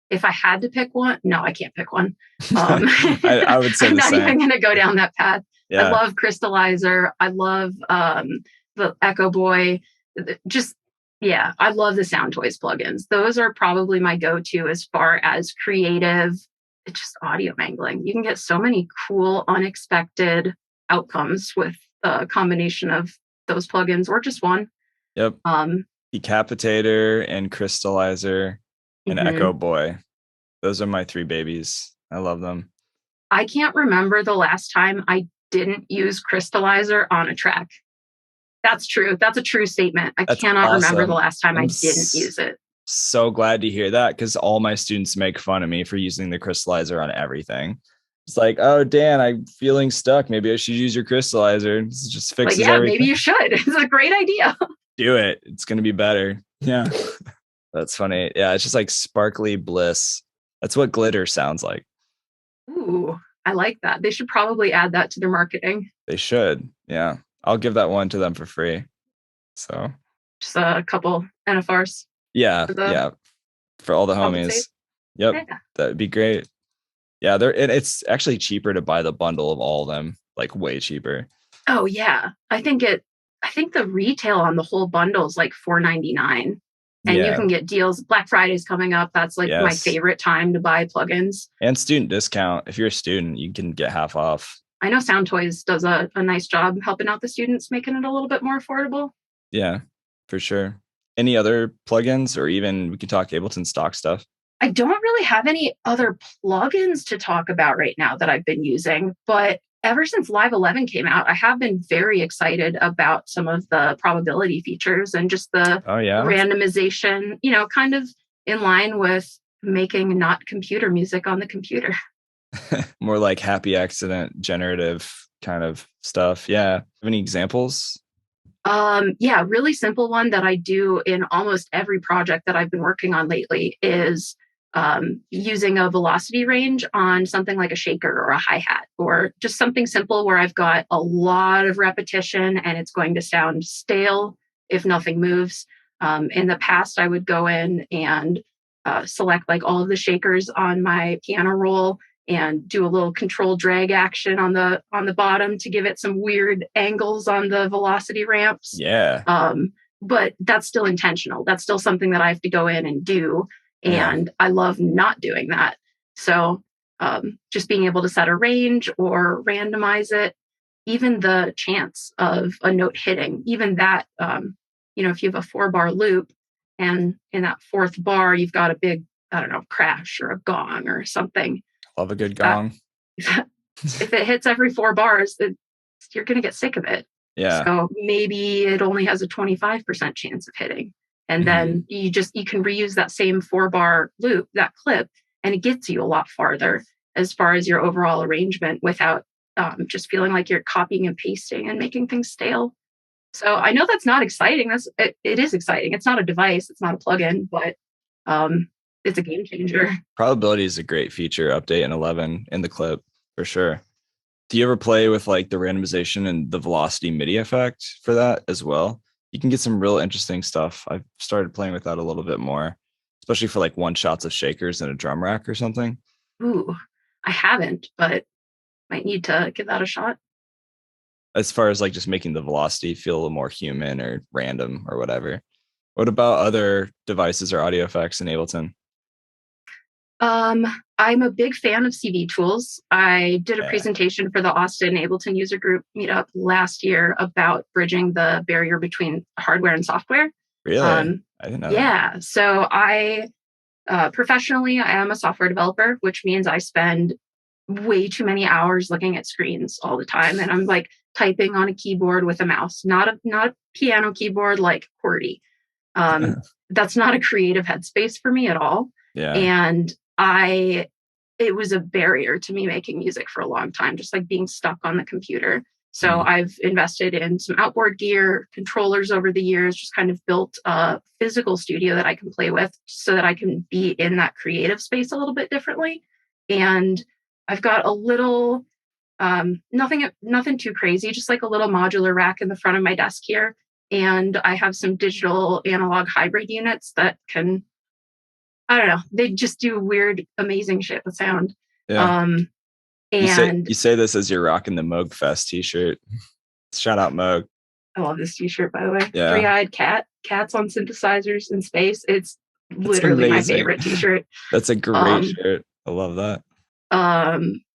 if I had to pick one, no, I can't pick one. I would say I'm the not same. even going to go down that path. Yeah. I love Crystallizer. I love the Echo Boy. I love the Sound Toys plugins. Those are probably my go-to as far as creative, just audio mangling. You can get so many cool, unexpected outcomes with a combination of those plugins or just one. Yep. Decapitator and Crystallizer and Echo Boy. Those are my three babies. I love them. I can't remember the last time I didn't use Crystallizer on a track. That's true. That's a true statement. That's cannot remember the last time I didn't use it. So glad to hear that, because all my students make fun of me for using the Crystallizer on everything. It's like, oh, Dan, I'm feeling stuck. Maybe I should use your Crystallizer. It just fixes everything. Maybe you should. It's a great idea. Do it. It's going to be better. Yeah. That's funny. Yeah. It's just like sparkly bliss. That's what glitter sounds like. Ooh, I like that. They should probably add that to their marketing. They should. Yeah. I'll give that one to them for free. So just a couple NFRs. Yeah. For all the homies. Yep. Yeah. That'd be great. Yeah. It's actually cheaper to buy the bundle of all of them, like way cheaper. Oh yeah. I think the retail on the whole bundle is like $4.99. And you can get deals. Black Friday's coming up. That's like my favorite time to buy plugins. And student discount. If you're a student, you can get half off. I know Sound Toys does a nice job helping out the students, making it a little bit more affordable. Yeah, for sure. Any other plugins, or even we could talk Ableton stock stuff? I don't really have any other plugins to talk about right now that I've been using, but ever since Live 11 came out, I have been very excited about some of the probability features and just the randomization, kind of in line with making not computer music on the computer. More like happy accident generative kind of stuff. Yeah. Have any examples? Yeah, really simple one that I do in almost every project that I've been working on lately is using a velocity range on something like a shaker or a hi-hat, or just something simple where I've got a lot of repetition and it's going to sound stale if nothing moves. In the past, I would go in and select like all of the shakers on my piano roll and do a little control drag action on the bottom to give it some weird angles on the velocity ramps. Yeah. But that's still intentional. That's still something that I have to go in and do. Yeah. And I love not doing that. So just being able to set a range or randomize it, even the chance of a note hitting, even that, if you have a 4-bar loop and in that 4th bar, you've got a big, I don't know, crash or a gong or something. Love a good gong. If it hits every 4 bars, you're going to get sick of it. Yeah. So maybe it only has a 25% chance of hitting. And then you can reuse that same 4-bar loop, that clip, and it gets you a lot farther as far as your overall arrangement without just feeling like you're copying and pasting and making things stale. So I know that's not exciting. It is exciting. It's not a device. It's not a plugin, but it's a game changer. Probability is a great feature update in 11 in the clip for sure. Do you ever play with like the randomization and the velocity MIDI effect for that as well? You can get some real interesting stuff. I've started playing with that a little bit more, especially for like one shots of shakers and a drum rack or something. Ooh, I haven't, but might need to give that a shot. As far as like just making the velocity feel a little more human or random or whatever. What about other devices or audio effects in Ableton? I'm a big fan of CV tools. I did a presentation for the Austin Ableton user group meetup last year about bridging the barrier between hardware and software. Really? I didn't know that. Yeah. So I professionally, I am a software developer, which means I spend way too many hours looking at screens all the time. And I'm like typing on a keyboard with a mouse, not a piano keyboard like QWERTY. That's not a creative headspace for me at all. Yeah. And it was a barrier to me making music for a long time, just like being stuck on the computer. So I've invested in some outboard gear, controllers over the years, just kind of built a physical studio that I can play with so that I can be in that creative space a little bit differently. And I've got a little, nothing too crazy, just like a little modular rack in the front of my desk here. And I have some digital analog hybrid units that can, I don't know, they just do weird, amazing shit with sound. Yeah. And you say this as you're rocking the Moog Fest t-shirt. Shout out Moog. I love this t-shirt, by the way. Yeah. 3-eyed cats on synthesizers in space. It's literally my favorite t-shirt. That's a great shirt. I love that.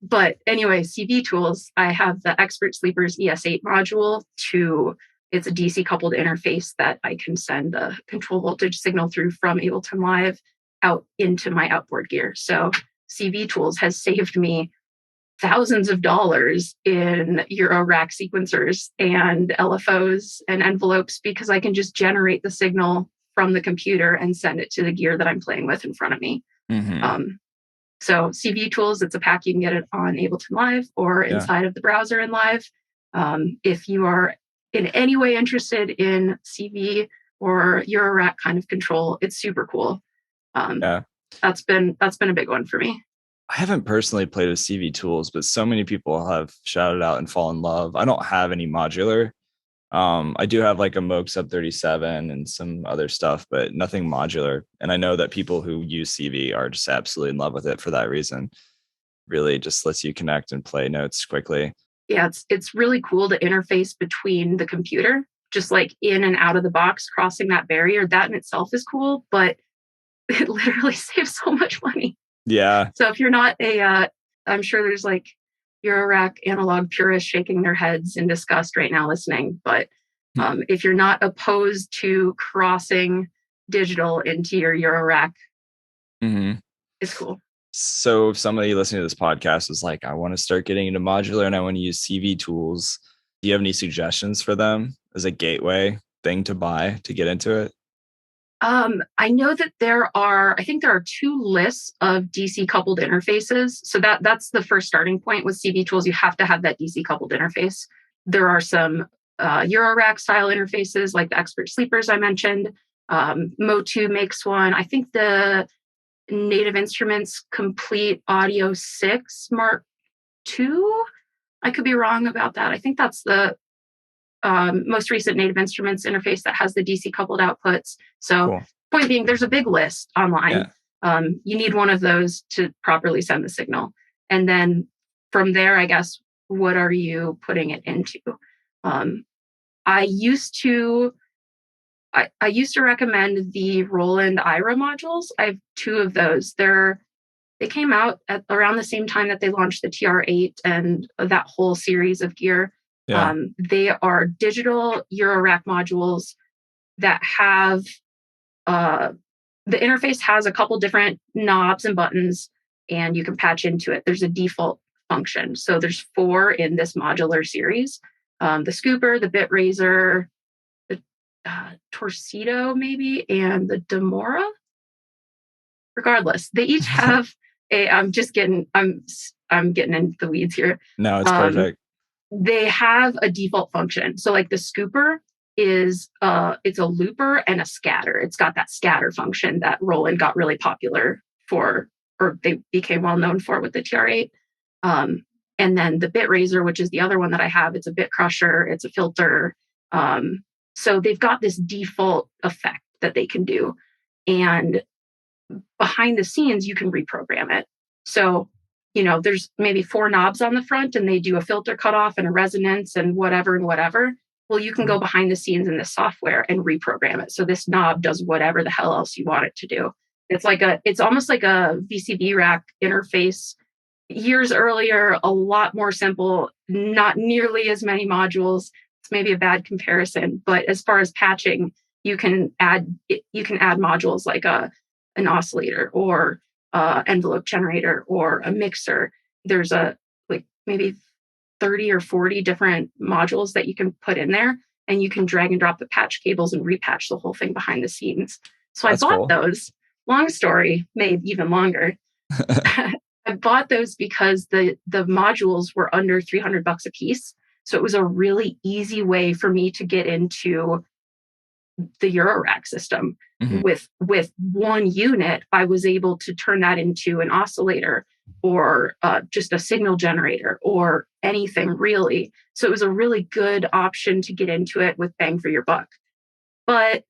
But anyway, CV tools, I have the Expert Sleepers ES8 module it's a DC coupled interface that I can send the control voltage signal through from Ableton Live out into my outboard gear. So CV tools has saved me thousands of dollars in Euro rack sequencers and LFOs and envelopes because I can just generate the signal from the computer and send it to the gear that I'm playing with in front of me. So CV tools, it's a pack. You can get it on Ableton Live or inside of the browser in Live. If you are in any way interested in CV or Euro rack kind of control, it's super cool. That's been a big one for me. I haven't personally played with CV tools, but so many people have shouted out and fallen in love. I don't have any modular. I do have like a Moog Sub 37 and some other stuff, but nothing modular. And I know that people who use CV are just absolutely in love with it for that reason. Really just lets you connect and play notes quickly. Yeah, it's really cool to interface between the computer, just like in and out of the box, crossing that barrier. That in itself is cool, but it literally saves so much money. Yeah. So if you're not I'm sure there's like Eurorack analog purists shaking their heads in disgust right now listening. But if you're not opposed to crossing digital into your Eurorack, it's cool. So if somebody listening to this podcast is like, I want to start getting into modular and I want to use CV tools, do you have any suggestions for them as a gateway thing to buy to get into it? I know that I think there are two lists of DC coupled interfaces. So that's the first starting point with CV tools. You have to have that DC coupled interface. There are some Eurorack style interfaces like the Expert Sleepers I mentioned. Motu makes one. I think the Native Instruments Complete Audio 6 Mark II. I could be wrong about that. I think that's the most recent Native Instruments interface that has the DC coupled outputs. So, Cool. point being, there's a big list online. Yeah. You need one of those to properly send the signal. And then from there, I guess, what are you putting it into? I used to recommend the Roland IRA modules. I have two of those. They came out at around the same time that they launched the TR8 and that whole series of gear. Yeah. They are digital Eurorack modules that have the interface has a couple different knobs and buttons, and you can patch into it. There's a default function. So there's 4 in this modular series. The scooper, the bit raiser, the torcido maybe, and the Demora. Regardless, they each have I'm getting into the weeds here. No, it's perfect. They have a default function. So like the scooper is it's a looper and a scatter. It's got that scatter function that Roland got really popular for, or they became well known for with the TR8. And then the bit raiser, which is the other one that I have, it's a bit crusher, it's a filter. So they've got this default effect that they can do. And behind the scenes, you can reprogram it. So, there's maybe 4 knobs on the front and they do a filter cutoff and a resonance and whatever and whatever. Well, you can go behind the scenes in this software and reprogram it. So this knob does whatever the hell else you want it to do. It's almost like a VCV rack interface. Years earlier, a lot more simple, not nearly as many modules. It's maybe a bad comparison, but as far as patching, you can add modules like an oscillator or envelope generator or a mixer. There's maybe 30 or 40 different modules that you can put in there, and you can drag and drop the patch cables and repatch the whole thing behind the scenes. So I bought those. Long story made even longer. I bought those because the modules were under $300 a piece. So it was a really easy way for me to get into the Eurorack system. Mm-hmm. With one unit, I was able to turn that into an oscillator or just a signal generator or anything really. So it was a really good option to get into it with bang for your buck. But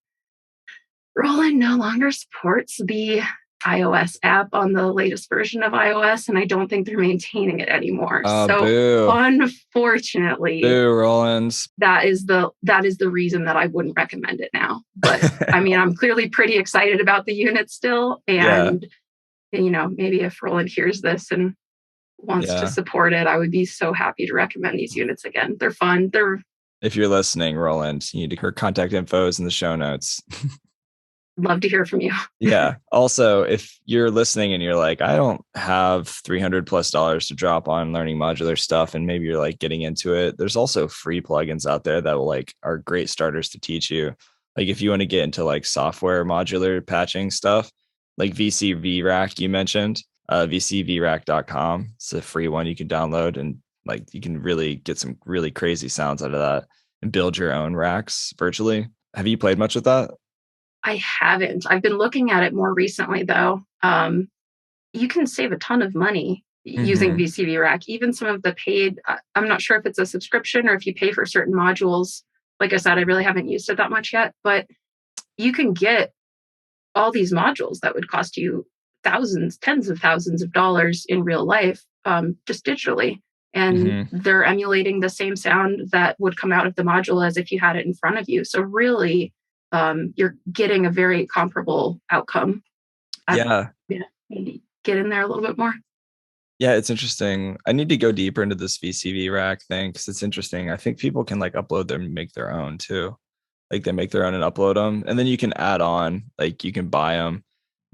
Roland no longer supports the iOS app on the latest version of iOS, and I don't think they're maintaining it anymore. Boo. Unfortunately, boo, Rollins. That is the reason that I wouldn't recommend it now. But I mean, I'm clearly pretty excited about the unit still, and maybe if Roland hears this and wants to support it, I would be so happy to recommend these units again. They're fun. If you're listening, Roland, her contact info is in the show notes. Love to hear from you. Yeah. Also, if you're listening and you're like, I don't have $300+ to drop on learning modular stuff, and maybe you're like getting into it, there's also free plugins out there that will are great starters to teach you. Like if you want to get into like software modular patching stuff, like VCV Rack you mentioned, vcvrack.com. It's a free one you can download, and like you can really get some really crazy sounds out of that and build your own racks virtually. Have you played much with that? I haven't. I've been looking at it more recently, though. You can save a ton of money using VCV Rack. Even some of the paid, I'm not sure if it's a subscription or if you pay for certain modules. Like I said, I really haven't used it that much yet, but you can get all these modules that would cost you thousands, tens of thousands of dollars in real life, just digitally. And they're emulating the same sound that would come out of the module as if you had it in front of you. So really, you're getting a very comparable outcome. Maybe get in there a little bit more. Yeah, it's interesting. I need to go deeper into this VCV Rack thing because it's interesting. I think people can upload them and make their own too. Like they make their own and upload them, and then you can add on, you can buy them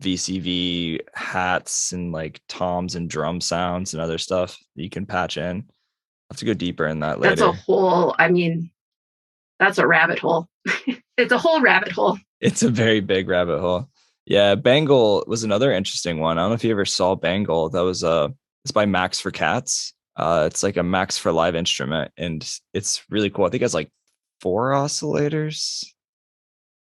VCV hats and toms and drum sounds and other stuff that you can patch in. I'll have to go deeper in that later. That's a rabbit hole. It's a whole rabbit hole. It's a very big rabbit hole. Yeah, Bangle was another interesting one. I don't know if you ever saw Bangle. That was it's by Max for Cats. It's like a Max for Live instrument, and it's really cool. I think it has like 4 oscillators.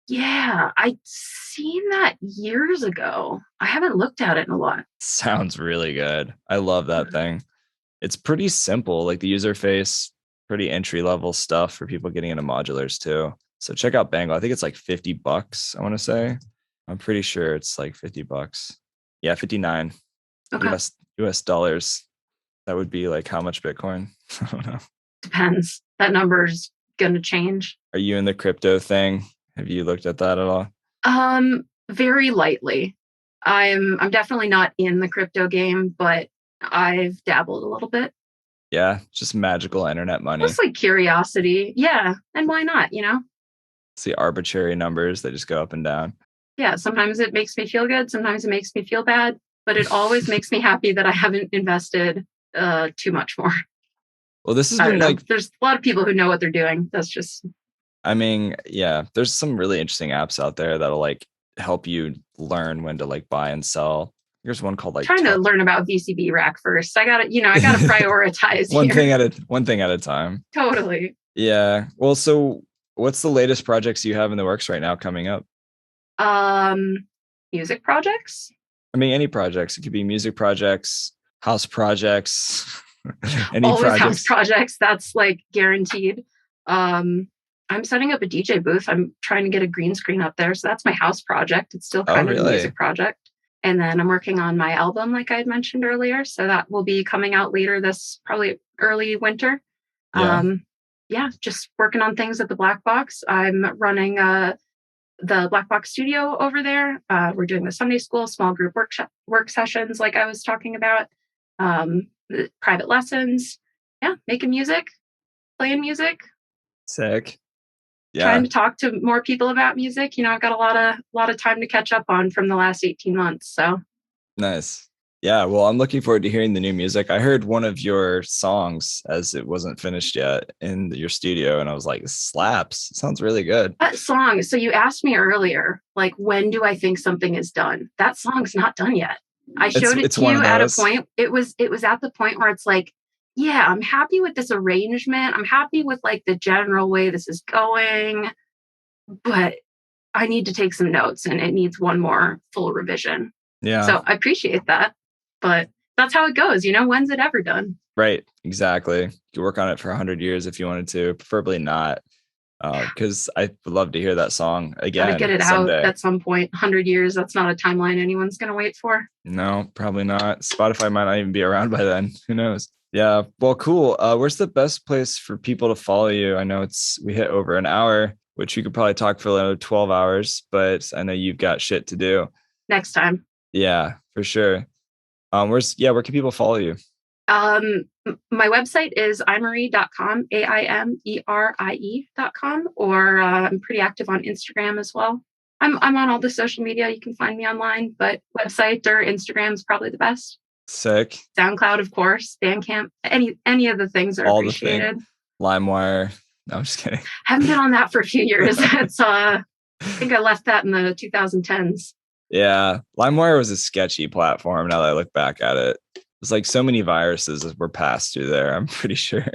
Yeah, I'd seen that years ago. I haven't looked at it in a lot. Sounds really good. I love that thing. It's pretty simple, like the user face, pretty entry level stuff for people getting into modulars too. So check out Bangle. I think it's like $50, I want to say. I'm pretty sure it's like $50. Yeah, 59 Okay. US dollars. That would be like how much Bitcoin? I don't know. Depends. That number's gonna change. Are you in the crypto thing? Have you looked at that at all? Very lightly. I'm definitely not in the crypto game, but I've dabbled a little bit. Yeah, just magical internet money. Just like curiosity. Yeah. And why not, It's the arbitrary numbers that just go up and down. Yeah, sometimes it makes me feel good, sometimes it makes me feel bad, but it always makes me happy that I haven't invested too much more. Well, this has been like, there's a lot of people who know what they're doing. That's just, I mean, yeah, there's some really interesting apps out there that'll like help you learn when to like buy and sell. There's one called like trying to learn about VCB rack first. I gotta prioritize one thing at a time. Totally. Yeah. Well, so what's the latest projects you have in the works right now coming up? Music projects. I mean, any projects. It could be music projects, house projects, Always projects. House projects. That's like guaranteed. I'm setting up a DJ booth. I'm trying to get a green screen up there. So that's my house project. It's still kind of a music project. And then I'm working on my album, like I had mentioned earlier. So that will be coming out later this probably early winter. Yeah. Just working on things at the Black Box. I'm running the Black Box studio over there. We're doing the Sunday school small group work sessions like I was talking about. Private lessons. Yeah. Making music, playing music. Sick. Yeah. Trying to talk to more people about music. I've got a lot of time to catch up on from the last 18 months. So nice. Yeah. Well, I'm looking forward to hearing the new music. I heard one of your songs as it wasn't finished yet in your studio, and I was like, this slaps. It sounds really good. That song. So you asked me earlier, like, when do I think something is done? That song's not done yet. I showed it to you at a point. It was at the point where it's like, yeah, I'm happy with this arrangement. I'm happy with like the general way this is going, but I need to take some notes and it needs one more full revision. Yeah. So I appreciate that, but that's how it goes. When's it ever done? Right. Exactly. You could work on it for 100 years if you wanted to, preferably not. Because I would love to hear that song again. Gotta get it someday. Out at some point. 100 years, that's not a timeline anyone's going to wait for. No, probably not. Spotify might not even be around by then. Who knows? Yeah. Well, cool. Where's the best place for people to follow you? I know we hit over an hour, which we could probably talk for another 12 hours, but I know you've got shit to do. Next time. Yeah, for sure. Where can people follow you? My website is aimerie.com, AIMERIE.com, or I'm pretty active on Instagram as well. I'm on all the social media. You can find me online, but website or Instagram is probably the best. Sick. SoundCloud, of course, Bandcamp, any of the things are all appreciated. LimeWire. No, I'm just kidding. Haven't been on that for a few years. It's I think I left that in the 2010s. Yeah, LimeWire was a sketchy platform. Now that I look back at it, it's like so many viruses were passed through there. I'm pretty sure.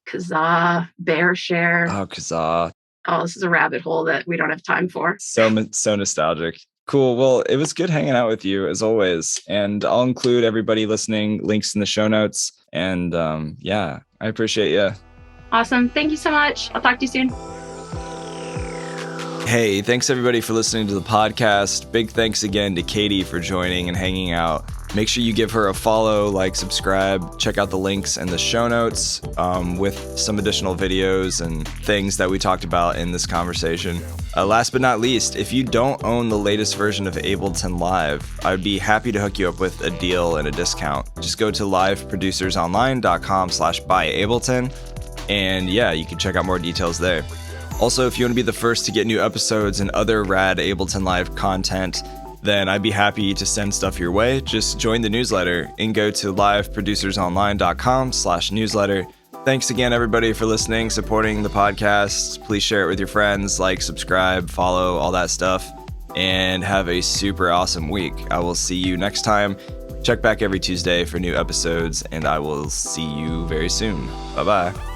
Kazaa, BearShare. Oh, Kazaa. Oh, this is a rabbit hole that we don't have time for. So nostalgic. Cool. Well, it was good hanging out with you as always. And I'll include everybody listening links in the show notes. And I appreciate you. Awesome. Thank you so much. I'll talk to you soon. Hey, thanks everybody for listening to the podcast. Big thanks again to Kaite for joining and hanging out. Make sure you give her a follow, like, subscribe, check out the links in the show notes with some additional videos and things that we talked about in this conversation. Last but not least, if you don't own the latest version of Ableton Live, I'd be happy to hook you up with a deal and a discount. Just go to liveproducersonline.com/buyableton, and you can check out more details there. Also, if you want to be the first to get new episodes and other rad Ableton Live content, then I'd be happy to send stuff your way. Just join the newsletter and go to liveproducersonline.com/newsletter. Thanks again, everybody, for listening, supporting the podcast. Please share it with your friends, like, subscribe, follow, all that stuff, and have a super awesome week. I will see you next time. Check back every Tuesday for new episodes, and I will see you very soon. Bye-bye.